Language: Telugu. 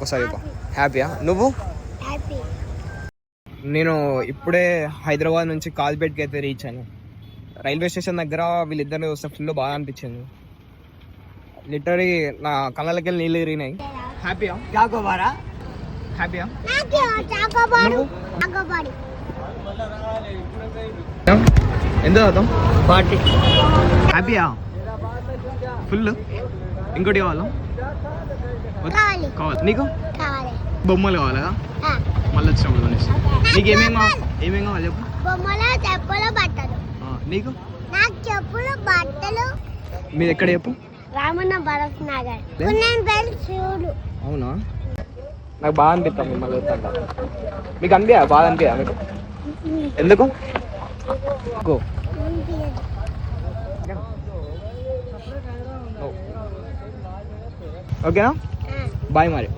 ఒకసారి హ్యాపీయా? నువ్వు? నేను ఇప్పుడే హైదరాబాద్ నుంచి కాజ్పేట్కి అయితే రీచ్ అయ్యాను. రైల్వే స్టేషన్ దగ్గర వీళ్ళిద్దరిని చూస్తే ఫుల్ బాగా అనిపించింది. లిటరీ నా కళ్ళకి వెళ్ళి నీళ్ళు తిరిగినాయి. హ్యాపీయా? హ్యాపీయా? ఎంత అవుతాం? హ్యాపీయా? ఫుల్. ఇంకోటి కావాలా? కావాలి. నీకు బొమ్మలు కావాలా? మళ్ళీ వచ్చినప్పుడు నీకు ఏమేమి కావాలి చెప్పు. చెప్పులు బట్టలు. నీకు? నాకు చెప్పులు బట్టలు. మీది ఎక్కడ చెప్పు? రామన్న భరత్ నగర్. అవునా? నాకు బాగా అనిపిస్తాం మిమ్మల్ని. మీకు అనిపించా? బాగా అనిపించా మీకు? ఎందుకు? ఓకేనా? బాయ్ మరి.